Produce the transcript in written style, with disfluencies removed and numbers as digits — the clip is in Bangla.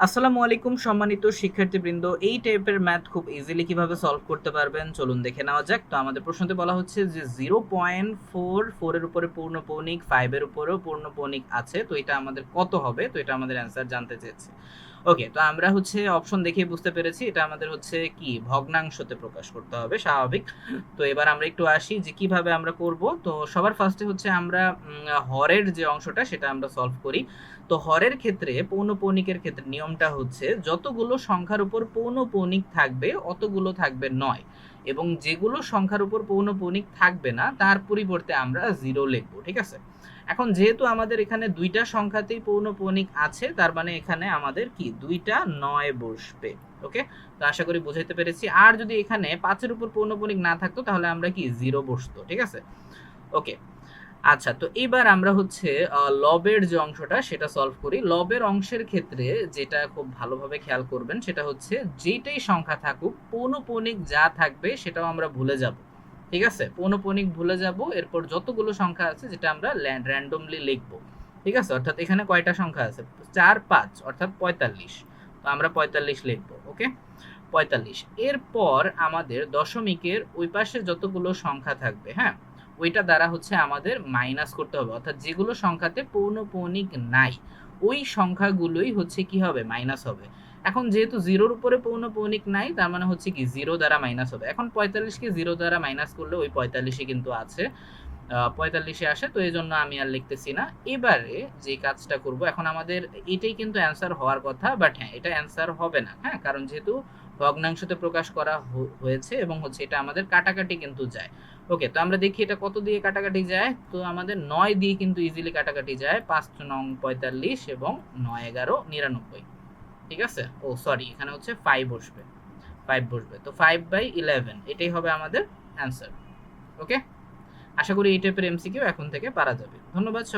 আসসালামু আলাইকুম সম্মানিত শিক্ষার্থীবৃন্দ, এই টাইপের ম্যাথ খুব ইজিলি কিভাবে সলভ করতে পারবেন চলুন দেখে নেওয়া যাক। তো আমাদের প্রশ্নতে বলা হচ্ছে যে 0.44 এর উপরে পূর্ণ পৌনিক, 5 এর উপরেও পূর্ণ পৌনিক আছে, তো এটা আমাদের কত হবে, তো এটা আমাদের অ্যান্সার জানতে চেয়েছে। ওকে, তো আমরা অপশন দেখে বুঝতে পেরেছি এটা আমাদের কি ভগ্নাংশতে প্রকাশ করতে হবে, স্বাভাবিক। তো এবার আমরা একটু আসি যে কিভাবে আমরা করব। তো সবার ফার্স্টে আমরা হরের যে অংশটা সেটা আমরা সলভ করি। তো হরের ক্ষেত্রে পৌনঃপৌনিকের ক্ষেত্রে নিয়মটা হচ্ছে যতগুলো সংখ্যার উপর পৌনঃপৌনিক থাকবে অতগুলো থাকবে 9, এবং যেগুলো সংখ্যার উপর পৌনঃপৌনিক থাকবে না তার পরিবর্তে আমরা 0 লিখবো, ঠিক আছে। এখন যেহেতু আমাদের এখানে দুইটা সংখ্যাতেই পৌনঃপৌনিক আছে, তার মানে এখানে আমাদের দুইটা 9 বসবে। ওকে, তো আশা করি বুঝাইতে পেরেছি। আর যদি এখানে 5-এর উপর পৌনঃপৌনিক না থাকতো তাহলে আমরা 0 বসতো, ঠিক আছে। ওকে, আচ্ছা, তো এবার আমরা লবের যে অংশটা সেটা সলভ করি। লবের অংশের ক্ষেত্রে যেটা খুব ভালোভাবে খেয়াল করবেন সেটা হচ্ছে যেটাই সংখ্যা থাকুক পৌনঃপৌনিক যা থাকবে সেটাও আমরা ভুলে যাব, ঠিক আছে। পৌনঃপৌনিক ভুলে যাব, এরপর যতগুলো সংখ্যা আছে যেটা আমরা র্যান্ডমলি লিখবো, ঠিক আছে। অর্থাৎ এখানে কয়টা সংখ্যা আছে, 4 5 অর্থাৎ 45, তো আমরা 45 লিখবো। ওকে, 45। এরপর আমাদের দশমিকের ওই পাশে যতগুলো সংখ্যা থাকবে, হ্যাঁ, ওইটা দ্বারা আমাদের মাইনাস করতে হবে, অর্থাৎ যেগুলো সংখ্যাতে পৌনঃপৌনিক নাই ওই সংখ্যাগুলোই কি হবে, মাইনাস হবে। এখন যেহেতু জিরোর উপরে পৌনঃপৌনিক নাই, তার মানে জিরো দ্বারা মাইনাস হবে। এখন 45কে জিরো দ্বারা মাইনাস করলে ওই 45ই কিন্তু আছে, 45-এ আসে, তো এই জন্য আমি আর লিখতেছি না। এবারে যে কাজটা করব, এখন আমাদের এটাই কিন্তু অ্যান্সার হওয়ার কথা, বাট হ্যাঁ, এটা অ্যান্সার হবে না, হ্যাঁ, কারণ যেহেতু ভগ্নাংশতে প্রকাশ করা হয়েছে এবং এটা আমাদের কাটাকাটি কিন্তু যায়। ওকে, তো আমরা দেখি এটা কত দিয়ে কাটাকাটি যায়। তো আমাদের 9 দিয়ে কিন্তু ইজিলি কাটাকাটি যায়, 5 নং 45 এবং 9 11 99, ঠিক আছে। ও সরি, এখানে 5 বসবে, 5 বসবে, তো 5/11 এটাই হবে আমাদের অ্যান্সার। ওকে, আশা করি এই টাইপের এমসিকিউ এখন থেকে পারা যাবে। ধন্যবাদ।